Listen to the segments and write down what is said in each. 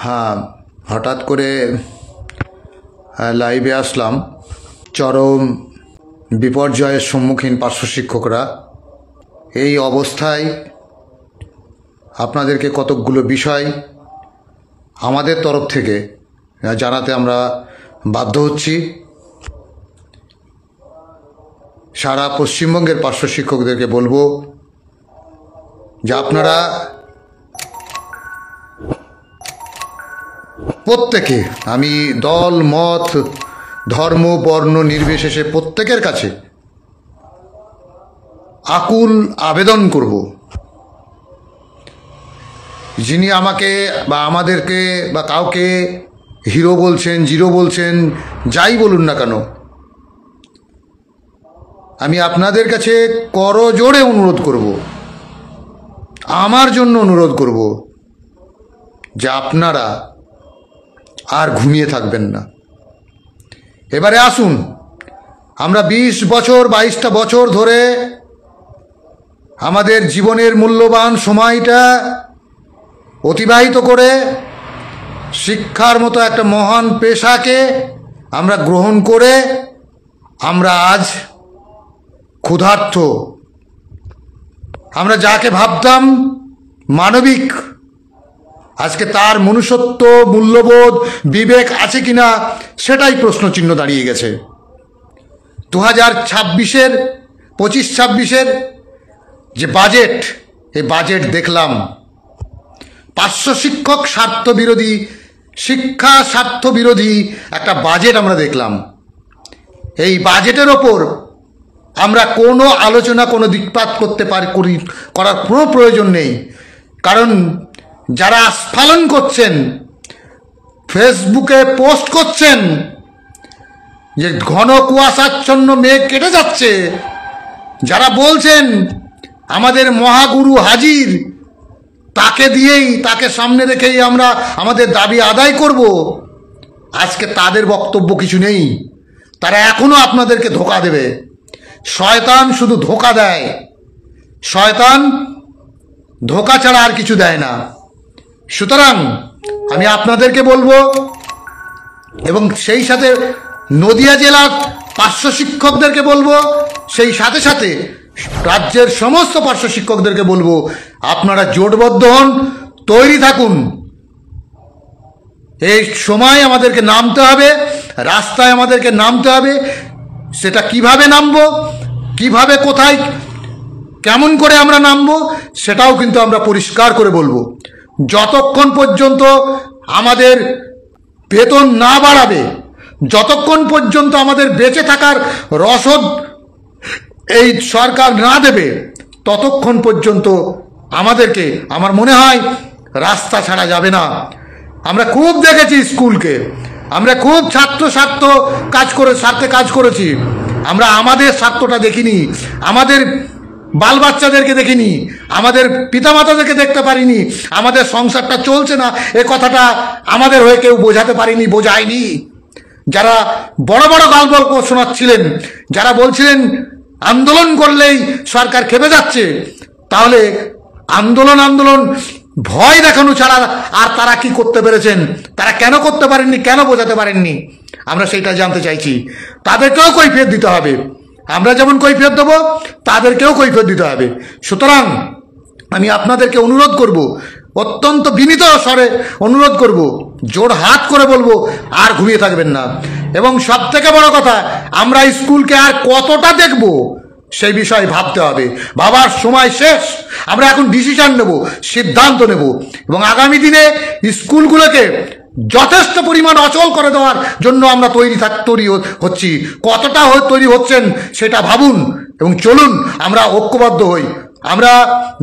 হ্যাঁ, হঠাৎ করে লাইভে আসলাম। চরম বিপর্যয়ের সম্মুখীন পার্শ্ব শিক্ষকরা। এই অবস্থায় আপনাদেরকে কতকগুলো বিষয় আমাদের তরফ থেকে জানাতে আমরা বাধ্য হচ্ছি। সারা পশ্চিমবঙ্গের পার্শ্ব শিক্ষকদেরকে বলবো যে আপনারা প্রত্যেকে, আমি দল মত ধর্ম বর্ণ নির্বিশেষে প্রত্যেকের কাছে আকুল আবেদন করব, যিনি আমাকে বা আমাদেরকে বা কাউকে হিরো বলছেন, জিরো বলছেন, যাই বলুন না কেন, আমি আপনাদের কাছে করজোড়ে অনুরোধ করব, আমার জন্য অনুরোধ করব যে আপনারা আর ঘুমিয়ে থাকবেন না। এবারে আসুন, আমরা 20 বছর 22টা বছর ধরে আমাদের জীবনের মূল্যবান সময়টা অতিবাহিত করে শিক্ষার মতো একটা মহান পেশাকে আমরা গ্রহণ করে আমরা আজ ক্ষুধার্ত। আমরা যাকে ভাবতাম মানবিক, আজকে তার মনুষ্যত্ব, মূল্যবোধ, বিবেক আছে কিনা সেটাই প্রশ্নচিহ্ন দাঁড়িয়ে গেছে। 2026-এর 25-26-এর যে বাজেট, এই বাজেট দেখলাম পার্শ্ব শিক্ষক স্বার্থবিরোধী, শিক্ষা স্বার্থবিরোধী একটা বাজেট আমরা দেখলাম। এই বাজেটের ওপর আমরা কোনো আলোচনা, কোনো দিকপাত করার কোনো প্রয়োজন নেই। কারণ যারা আস্ফালন করছেন, ফেসবুকে পোস্ট করছেন যে ঘন কুয়াশাচ্ছন্ন মেঘ কেটে যাচ্ছে, যারা বলছেন আমাদের মহাগুরু হাজির, তাকে দিয়েই, তাকে সামনে রেখেই আমরা আমাদের দাবি আদায় করব, আজকে তাদের বক্তব্য কিছু নেই। তারা এখনো আপনাদেরকে ধোঁকা দেবে। শয়তান শুধু ধোঁকা দেয়, শয়তান ধোঁকা ছাড়া আর কিছু দেয় না। সুতরাং আমি আপনাদেরকে বলবো, এবং সেই সাথে নদিয়া জেলার পার্শ্ব শিক্ষকদেরকে বলবো, সেই সাথে সাথে রাজ্যের সমস্ত পার্শ্ব শিক্ষকদেরকে বলবো, আপনারা জোটবদ্ধ হন, তৈরি থাকুন। এই সময় আমাদেরকে নামতে হবে, রাস্তায় আমাদেরকে নামতে হবে। সেটা কিভাবে নামবো, কিভাবে, কোথায়, কেমন করে আমরা নামবো, সেটাও কিন্তু আমরা পরিষ্কার করে বলবো। যতক্ষণ পর্যন্ত আমাদের বেতন না বাড়াবে, যতক্ষণ পর্যন্ত আমাদের বেঁচে থাকার রসদ এই সরকার না দেবে, ততক্ষণ পর্যন্ত আমাদেরকে, আমার মনে হয়, রাস্তা ছাড়া যাবে না। আমরা খুব দেখেছি স্কুলকে, আমরা খুব স্বার্থ স্বার্থে কাজ করেছি। আমরা আমাদের স্বার্থটা দেখিনি, আমাদের বাল বাচ্চাদেরকে দেখিনি, আমাদের পিতামাতাদেরকে দেখতে পারিনি। আমাদের সংসারটা চলছে না এ কথাটা আমাদের হয়ে কেউ বোঝাতে পারিনি, বোঝায়নি। যারা বড় বড় গল্প শোনাচ্ছিলেন, যারা বলছিলেন আন্দোলন করলেই সরকার খেপে যাচ্ছে, তাহলে আন্দোলন ভয় দেখানো ছাড়া আর তারা কি করতে পেরেছেন, তারা কেন করতে পারেননি, কেন বোঝাতে পারেননি, আমরা সেইটা জানতে চাইছি। তাদেরকেও কৈফিয়ত দিতে হবে। আমরা যেমন কৈফিয়ত দেবো, তাদেরকেও কৈফিয়ত দিতে হবে। সুতরাং আমি আপনাদেরকে অনুরোধ করব, অত্যন্ত বিনীত স্বরে অনুরোধ করব, জোর হাত করে বলবো, আর ঘুমিয়ে থাকবেন না। এবং সব থেকে বড় কথা, আমরা স্কুলকে আর কতটা দেখব সেই বিষয়ে ভাবতে হবে। ভাবার সময় শেষ। আমরা এখন ডিসিশন নেব, সিদ্ধান্ত নেব, এবং আগামী দিনে স্কুলগুলোকে যথেষ্ট পরিমাণ অচল করে দেওয়ার জন্য আমরা তৈরি হচ্ছি। কতটা তৈরি হচ্ছেন সেটা ভাবুন এবং চলুন, আমরা ঐক্যবদ্ধ হই। আমরা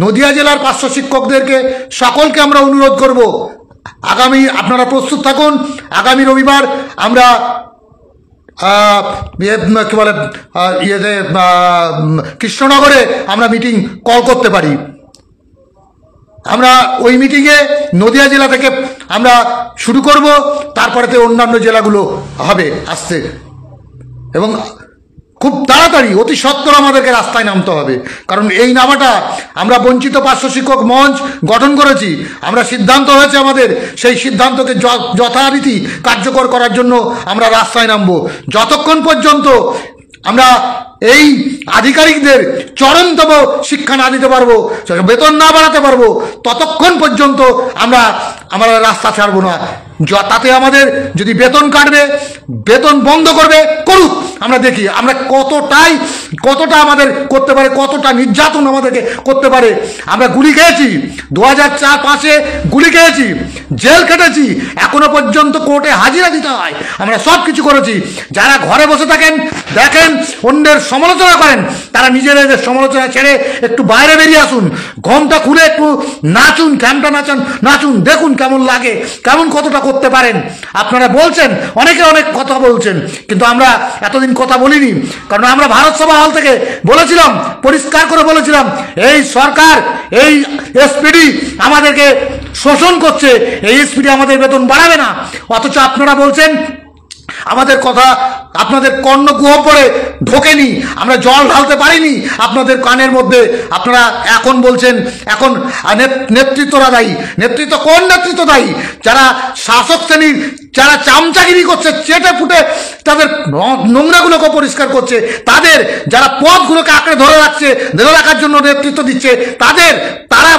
নদিয়া জেলার পার্শ্ব শিক্ষকদেরকে সকলকে আমরা অনুরোধ করব, আগামী, আপনারা প্রস্তুত থাকুন। আগামী রবিবার আমরা কি বলে কৃষ্ণনগরে আমরা মিটিং কল করতে পারি। আমরা ওই মিটিংয়ে নদিয়া জেলা থেকে আমরা শুরু করব, তারপরেতে অন্যান্য জেলাগুলো হবে আসতে। এবং খুব তাড়াতাড়ি অতি সত্বর আমাদেরকে রাস্তায় নামতে হবে। কারণ এই নামাটা আমরা বঞ্চিত পার্শ্ব শিক্ষক মঞ্চ গঠন করেছি, আমরা সিদ্ধান্ত হয়েছে আমাদের, সেই সিদ্ধান্তকে যথারীতি কার্যকর করার জন্য আমরা রাস্তায় নামবো। যতক্ষণ পর্যন্ত আমরা এই আধিকারিকদের চরমতম শিক্ষা না দিতে পারবো, বেতন না বাড়াতে পারবো, ততক্ষণ পর্যন্ত আমরা রাস্তা ছাড়বো না। তাতে আমাদের যদি বেতন কাটবে, বেতন বন্ধ করবে, করুক, আমরা দেখি আমরা কতটা আমাদের করতে পারে, কতটা নির্যাতন আমাদেরকে করতে পারে। আমরা গুলি খেয়েছি, 2004-5-এ গুলি খেয়েছি, জেল কেটেছি, এখনো পর্যন্ত কোর্টে হাজিরা দিতে হয়, আমরা সব কিছু করেছি। যারা ঘরে বসে থাকেন, দেখেন, অন্যের সমালোচনা করেন, তারা নিজেদের সমালোচনা ছেড়ে একটু বাইরে বেরিয়ে আসুন, ঘোমটা খুলে একটু নাচুন, ক্যাম্পটা নাচুন, দেখুন কেমন লাগে, কেমন কতটা করতে পারেন। আপনারা বলছেন, অনেকে অনেক কথা বলছেন, কিন্তু আমরা এতদিন কথা বলিনি, কারণ আমরা ভারত সভা হল থেকে বলেছিলাম, পরিষ্কার করে বলেছিলাম, এই সরকার, এই এসপিডি আমাদেরকে শোষণ করছে, এই এসপিডি আমাদের বেতন বাড়াবে না। অথচ আপনারা বলছেন, আমাদের কথা আপনাদের কর্ণকুহ পড়ে ঢোকেনি, আমরা জল ঢালতে পারিনি আপনাদের কানের মধ্যে। আপনারা এখন বলছেন এখন নেতৃত্বরা দায়ী। নেতৃত্ব কোন নেতৃত্ব দায়ী? যারা শাসক শ্রেণীর, যারা চামচাগিরি করছে, চেটে ফুটে তাদের নোংরাগুলোকে পরিষ্কার করছে, তাদের যারা পথগুলোকে আঁকড়ে ধরে রাখার জন্য নেতৃত্ব দিচ্ছে, তারা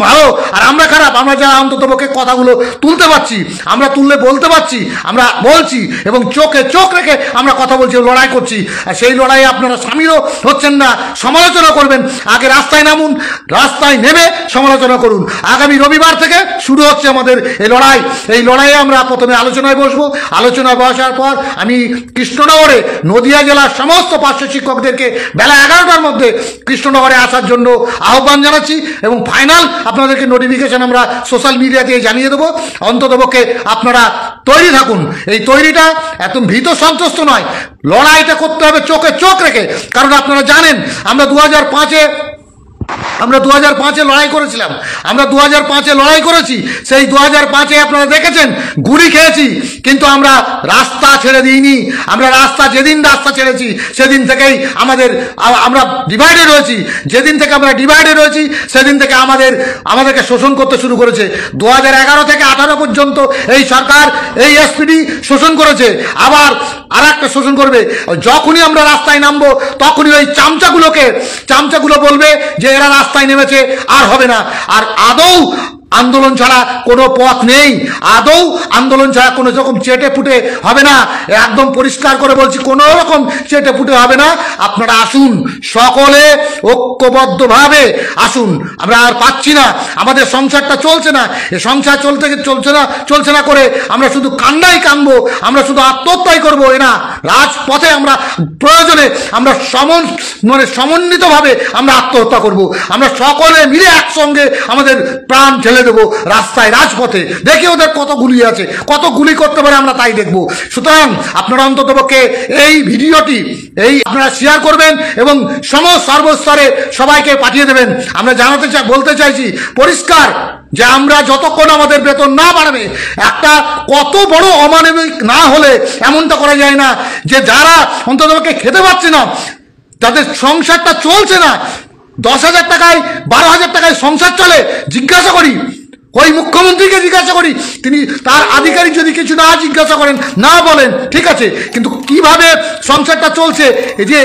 ভালো আর আমরা খারাপ। আমরা যারা অন্ততপক্ষে কথাগুলো তুলতে পারছি, আমরা তুললে বলতে পারছি, আমরা বলছি এবং চোখে চোখ রেখে আমরা কথা বলছি, লড়াই করছি। আর সেই লড়াইয়ে আপনারা সামিলও হচ্ছেন না, সমালোচনা করবেন। আগে রাস্তায় নামুন, রাস্তায় নেমে সমালোচনা করুন। আগামী রবিবার থেকে শুরু হচ্ছে আমাদের এই লড়াই। এই লড়াইয়ে আমরা প্রথমে আলোচনায় বসবো। আলোচনায় বসার পর আমি কৃষ্ণনগরে নদিয়া জেলার সমস্ত পার্শ্ব শিক্ষকদেরকে বেলা 11টার মধ্যে কৃষ্ণনগরে আসার জন্য আহ্বান জানাচ্ছি এবং ফাইনাল আপনাদেরকে নোটিফিকেশন আমরা সোশ্যাল মিডিয়াতে জানিয়ে দেবো। অন্ততপক্ষে আপনারা তৈরি থাকুন। এই তৈরিটা এত ভীত সন্ত্রস্ত নয়, লড়াইটা করতে হবে চোখে চোখ রেখে। কারণ আপনারা জানেন, আমরা 2005-এ লড়াই করেছিলাম, আমরা 2005-এ লড়াই করেছি। সেই 2005-এ আপনারা দেখেছেন গুলি খেয়েছি, কিন্তু আমরা রাস্তা ছেড়ে দিইনি। আমরা যেদিন রাস্তা ছেড়েছি সেদিন থেকেই আমরা ডিভাইডেড হয়েছি। যেদিন থেকে আমরা ডিভাইডেড হয়েছি সেদিন থেকে আমাদেরকে শোষণ করতে শুরু করেছে। 2011 থেকে 18 পর্যন্ত এই সরকার, এই এসপিডি শোষণ করেছে, আবার আর একটা শোষণ করবে। যখনই আমরা রাস্তায় নামবো তখনই ওই চামচাগুলো বলবে যে এরা রাস্তায় নেমেছে, আর হবে না। আর আদৌ আন্দোলন ছাড়া কোনো পথ নেই, আদৌ আন্দোলন ছাড়া কোনো রকম চেটে ফুটে হবে না। একদম পরিষ্কার করে বলছি, কোনো রকম চেটে ফুটে হবে না। আপনারা আসুন, সকলে ঐক্যবদ্ধভাবে আসুন। আমরা আর পাচ্ছি না, আমাদের সংসারটা চলছে না। এ সংসার চলছে না করে আমরা শুধু কান্নাই কানবো, আমরা শুধু আত্মহত্যাই করবো না। রাজপথে আমরা প্রয়োজনে আমরা সমন্বিতভাবে আমরা আত্মহত্যা করব। আমরা সকলে মিলে একসঙ্গে আমাদের প্রাণ ঠেলে দেবো রাস্তায়, রাজপথে। দেখি ওদের কত গুলি আছে, কত গুলি করতে পারে, আমরা তাই দেখবো। সুতরাং আপনারা অন্ততপক্ষে এই ভিডিওটি আপনারা শেয়ার করবেন এবং সর্বস্তরে সবাইকে পাঠিয়ে দেবেন। আমরা বলতে চাইছি পরিষ্কার যে আমরা যতক্ষণ আমাদের বেতন না বাড়বে, একটা কত বড় অমানবিক না হলে এমনটা করা যায় না যে যারা অন্ততপক্ষে খেতে পাচ্ছে না, তাদের সংসারটা চলছে না, 10,000 টাকায় 12,000 টাকায় সংসার চলে, জিজ্ঞাসা করি, ওই মুখ্যমন্ত্রীকে জিজ্ঞাসা করি, তিনি তার আধিকারিক যদি কিছু না জিজ্ঞাসা করেন, না বলেন, ঠিক আছে, কিন্তু কিভাবে সংসারটা চলছে, এই যে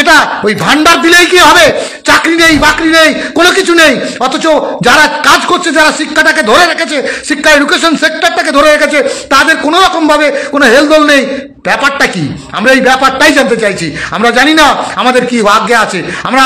এটা ওই ভান্ডার দিলেই কি হবে? চাকরি নেই, বাকরি নেই, কোনো কিছু নেই। অথচ যারা কাজ করছে, যারা শিক্ষাটাকে ধরে রেখেছে, শিক্ষা এডুকেশন সেক্টরটাকে ধরে রেখেছে, তাদের কোনো রকমভাবে কোনো হেলদোল নেই। ব্যাপারটা কি? আমরা এই ব্যাপারটাই জানতে চাইছি। আমরা জানি না আমাদের কি ভাগ্যে আছে,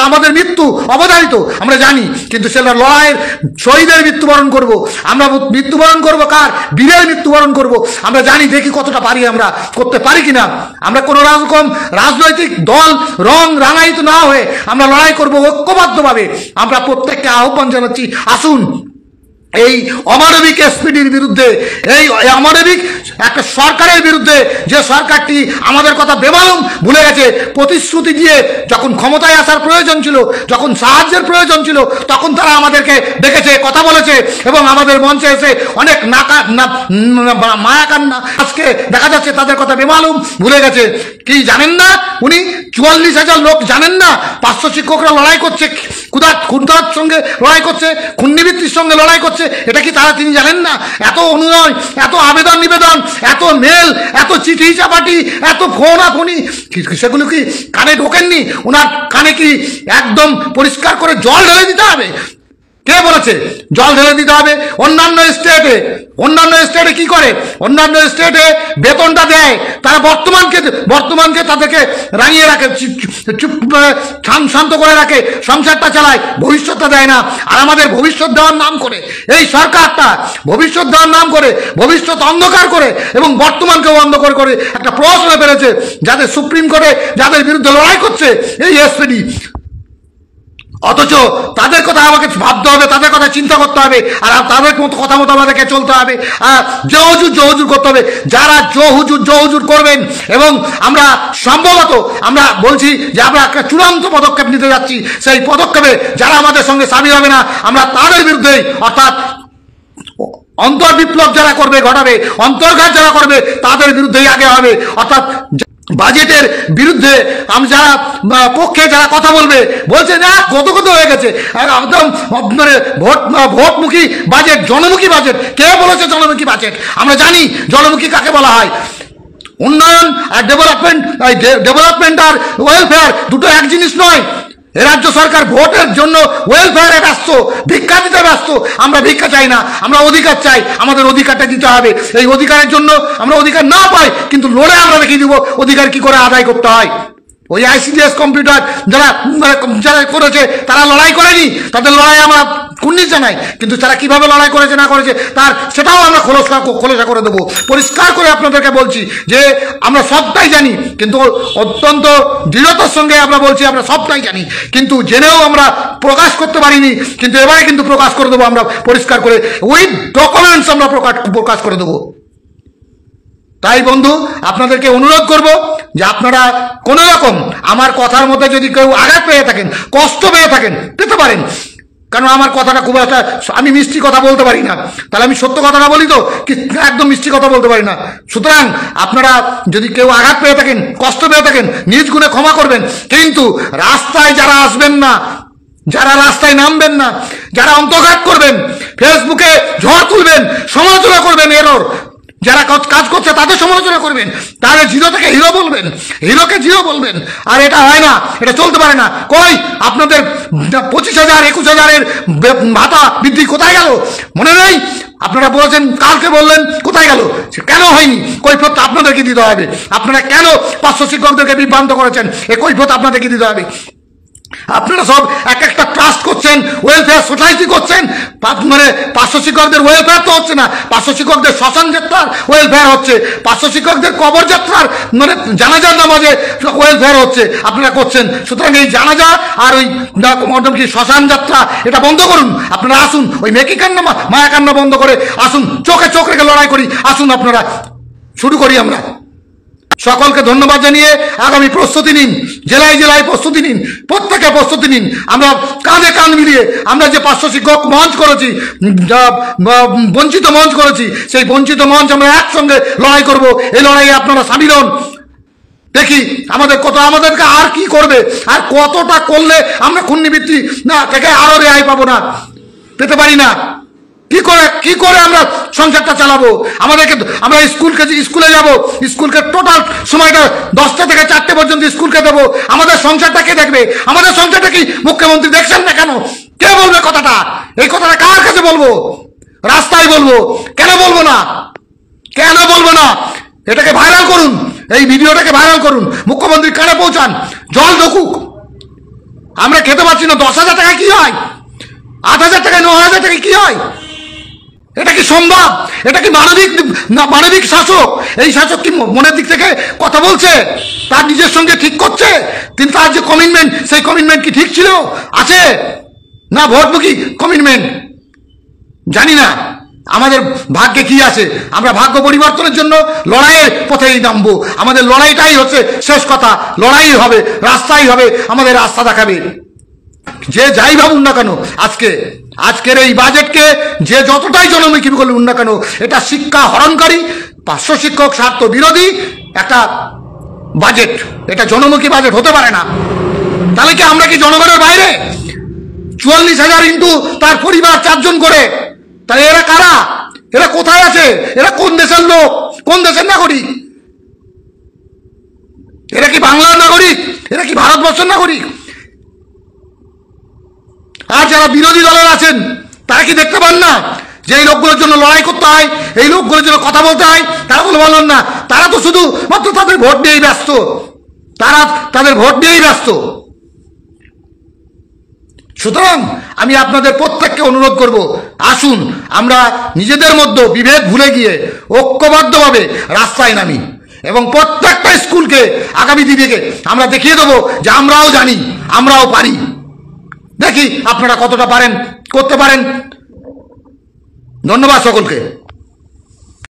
আমাদের মৃত্যু অবধারিত আমরা জানি, কিন্তু সেটা লড়াইয়ের শহীদের মৃত্যুবরণ করব। আমরা মৃত্যুবরণ করব কার? বীরের মৃত্যুবরণ করব। আমরা জানি, দেখি কতটা পারি, আমরা করতে পারি কিনা। আমরা কোনো রকম রাজনৈতিক দল রং রাঙায়িত না হয়ে আমরা লড়াই করব ঐক্যবদ্ধভাবে। আমরা প্রত্যেককে আহ্বান জানাচ্ছি, আসুন এই অমানবিক এসপিডির বিরুদ্ধে, এই অমানবিক একটা সরকারের বিরুদ্ধে, যে সরকারটি আমাদের কথা বেমালুম ভুলে গেছে। প্রতিশ্রুতি দিয়ে যখন ক্ষমতায় আসার প্রয়োজন ছিল, যখন সাহায্যের প্রয়োজন ছিল, তখন তারা আমাদেরকে ডেকেছে, কথা বলেছে এবং আমাদের মঞ্চে এসে অনেক মায়া কান্না। আজকে দেখা যাচ্ছে তাদের কথা বেমালুম ভুলে গেছে। কি জানেন না উনি 44,000 লোক জানেন না 500 শিক্ষকরা লড়াই করছে, ক্ষুধার সঙ্গে লড়াই করছে, খুন্নিবৃত্তির সঙ্গে লড়াই করছে। এটা কি তিনি জানেন না? এত অনুনয়, এত আবেদন নিবেদন, এত মেল, এত চিঠি চাপাটি, এত ফোনাফোনি, সেগুলো কি কানে ঢোকেননি? ওনার কানে কি একদম পরিষ্কার করে জল ঢেলে দিতে হবে? কে বলেছে জল ঢেলে দিতে হবে? অন্যান্য স্টেটে কি করে? অন্যান্য স্টেটে বেতনটা দেয়, তারা বর্তমানকে তাদেরকে রাঙিয়ে রাখে, শান্ত করে রাখে, সংসারটা চালায়, ভবিষ্যৎটা দেয় না। আর আমাদের ভবিষ্যৎ দেওয়ার নাম করে এই সরকারটা ভবিষ্যৎ দেওয়ার নাম করে ভবিষ্যৎ অন্ধকার করে এবং বর্তমানকেও অন্ধকার করে একটা প্রশ্ন পেরেছে, যাদের সুপ্রিম কোর্টে যাদের বিরুদ্ধে লড়াই করছে এই এসপিডি। অথচ তাদের কথা আমাকে ভাবতে হবে, তাদের কথা চিন্তা করতে হবে, আর তাদের কথা মতো আমাদেরকে চলতে হবে, আর জহুজুর করতে হবে। যারা জহুজুর করবেন, এবং আমরা সম্ভবত আমরা বলছি যে আমরা একটা চূড়ান্ত পদক্ষেপ নিতে যাচ্ছি, সেই পদক্ষেপে যারা আমাদের সঙ্গে সামিল হবে না, আমরা তাদের বিরুদ্ধেই, অর্থাৎ অন্তর্বিপ্লব যারা ঘটাবে, অন্তর্ঘাত যারা করবে, তাদের বিরুদ্ধেই আগে হবে। অর্থাৎ বাজেটের বিরুদ্ধে যারা পক্ষে যারা কথা বলছে না, কত হয়ে গেছে একদম, মানে ভোটমুখী বাজেট, জনমুখী বাজেট। কে বলেছে জনমুখী বাজেট? আমরা জানি জনমুখী কাকে বলা হয়। উন্নয়ন আর ডেভেলপমেন্ট আর ওয়েলফেয়ার দুটো এক জিনিস নয়। এ রাজ্য সরকার ভোটের জন্য ওয়েলফেয়ারে ব্যস্ত, ভিক্ষা দিতে ব্যস্ত। আমরা ভিক্ষা চাই না, আমরা অধিকার চাই, আমাদের অধিকারটা দিতে হবে। এই অধিকারের জন্য আমরা অধিকার না পাই, কিন্তু লড়ে আমরা দেখিয়ে দিব অধিকার কি করে আদায় করতে হয়। ওই ICDS কম্পিউটার যারা করেছে তারা লড়াই করেনি, তাদের লড়াই আমরা কুর্নিশ জানাই, কিন্তু তারা কিভাবে লড়াই করেছে না করেছে সেটাও আমরা খোলসা করে দেবো। পরিষ্কার করে আপনাদেরকে বলছি যে আমরা সবটাই জানি, কিন্তু অত্যন্ত দৃঢ়তার সঙ্গে আমরা বলছি আমরা সবটাই জানি, কিন্তু জেনেও আমরা প্রকাশ করতে পারিনি। কিন্তু এবারে কিন্তু প্রকাশ করে দেবো আমরা পরিষ্কার করে, উইথ ডকুমেন্টস আমরা প্রকাশ করে দেবো। তাই বন্ধু, আপনাদেরকে অনুরোধ করব যে আপনারা কোনো রকম আমার কথার মধ্যে যদি কেউ আঘাত পেয়ে থাকেন, কষ্ট পেয়ে থাকেন, পেতে পারেন, কারণ আমার কথাটা খুব একটা, আমি মিষ্টি কথা বলতে পারি না, তাহলে আমি সত্য কথাটা বলি তো, কি একদম মিষ্টি কথা বলতে পারি না। সুতরাং আপনারা যদি কেউ আঘাত পেয়ে থাকেন, কষ্ট পেয়ে থাকেন, নিজ গুণে ক্ষমা করবেন। কিন্তু রাস্তায় যারা আসবেন না, যারা রাস্তায় নামবেন না, যারা অন্তর্ঘাত করবেন, ফেসবুকে ঝড় তুলবেন, সমালোচনা করবেন, এরর যারা কাজ করছে তাদের সমালোচনা করবেন, তাদের জিরো থেকে হিরো বলবেন, হিরোকে জিরো বলবেন, আর এটা হয় না, এটা চলতে পারে না। কই আপনাদের 25,000 21,000-এর ভাতা বৃদ্ধি কোথায় গেল? মনে নেই? আপনারা বলেছেন, কালকে বললেন, কোথায় গেল? কেন হয়নি? কৈফিয়ত আপনাদেরকে দিতে হবে। আপনারা কেন 500 শিক্ষকদেরকে বিভ্রান্ত করেছেন, এই কৈফিয়ত আপনাদেরকে দিতে হবে। আপনারা সব একটা ট্রাস্ট করছেন, ওয়েলফেয়ার সোসাইটি করছেন, মানে 500 শিক্ষকদের ওয়েলফেয়ার তো হচ্ছে না, 500 শিক্ষকদের শ্মশান যাত্রার ওয়েলফেয়ার হচ্ছে, 500 শিক্ষকদের কবর যাত্রার মানে জানাজার নামাজে ওয়েলফেয়ার হচ্ছে, আপনারা করছেন। সুতরাং এই জানাজা আর ওই কি শ্মশান যাত্রা এটা বন্ধ করুন। আপনারা আসুন, ওই মেকি কান্না মায়া কান্না বন্ধ করে আসুন, চোখে চোখ রেখে লড়াই করি। আসুন, আপনারা শুরু করি। আমরা সকলকে ধন্যবাদ জানিয়ে আগামী প্রস্তুতি নিন, জেলায় জেলায় প্রস্তুতি নিন, প্রত্যেকে প্রস্তুতি নিন। আমরা কাঁধে কাঁধ মিলিয়ে আমরা যে 500 শিক্ষক মঞ্চ করেছি, বঞ্চিত মঞ্চ করেছি, সেই বঞ্চিত মঞ্চ আমরা একসঙ্গে লড়াই করব। এই লড়াইয়ে আপনারা সামিল হন। দেখি আমাদেরকে আর কি করবে, আর কতটা করলে আমরা খুন্নিবৃত্তি না থেকে আরো রেহাই পাবো না, পেতে পারি না। কি করে আমরা সংসারটা চালাবো? আমরা স্কুলে যাব, স্কুলকে টোটাল সময়টা 10টা থেকে 4টে পর্যন্ত স্কুলকে দেবো। আমাদের সংসারটা কে দেখবে? আমাদের সংসারটা কি মুখ্যমন্ত্রী দেখছেন না কেন? কে বলবে কথাটা? এই কথাটা কার কাছে বলবো? রাস্তায় বলবো। কেন বলবো না? এটাকে ভাইরাল করুন, এই ভিডিওটাকে ভাইরাল করুন, মুখ্যমন্ত্রীর কানে পৌঁছান, জল ঢুকুক। আমরা খেতে পারছি না, 10,000 টাকায় কি হয়? 8,000 টাকায় 9,000 টাকায় কি হয়? এটা কি সম্ভব? এটা কি মানবিক শাসক? এই শাসক কি মনের দিক থেকে কথা বলছে? তার নিজের সঙ্গে ঠিক করছে? তার যে কমিটমেন্ট, সেই কমিটমেন্ট কি ঠিক ছিল? আছে না ভোটমুখী কমিটমেন্ট? জানি না আমাদের ভাগ্যে কি আছে। আমরা ভাগ্য পরিবর্তনের জন্য লড়াইয়ের পথেই নামবো। আমাদের লড়াইটাই হচ্ছে শেষ কথা। লড়াই হবে, রাস্তাই হবে, আমাদের রাস্তা দেখাবে। যে যাই ভাবুন না কেন, আজকের এই বাজেটকে যে যতটাই জনমুখী বলুন না কেন, এটা শিক্ষা হরণকারী, 500 শিক্ষক স্বার্থ বিরোধী একটা বাজেট। এটা জনমুখী বাজেট হতে পারে না। তাহলে কি আমরা কি জনগণের বাইরে? 44,000 ইন্টু তার পরিবার 4 জন করে, তাহলে এরা কারা? এরা কোথায় আছে? এরা কোন দেশের লোক, কোন দেশের নাগরিক? এরা কি বাংলার নাগরিক? এরা কি ভারতবর্ষের নাগরিক? আর যারা বিরোধী দলের আছেন তারা কি দেখতে পান না যে এই লোকগুলোর জন্য লড়াই করতে হয়, এই লোকগুলোর জন্য কথা বলতে হয়? তারা তো বলেন না। তারা তো শুধু মাত্র তাদের ভোট নিয়েই ব্যস্ত। তাদের ভোট নিয়েই ব্যস্ত। সুতরাং আমি আপনাদের প্রত্যেককে অনুরোধ করব, আসুন আমরা নিজেদের মধ্যে বিভেদ ভুলে গিয়ে ঐক্যবদ্ধভাবে রাস্তায় নামি এবং প্রত্যেকটা স্কুলকে আগামী দিনে আমরা দেখিয়ে দেবো যে আমরাও জানি, আমরাও পারি। দেখি আপনারা কতটা পারেন, করতে পারেন। ধন্যবাদ সকলকে।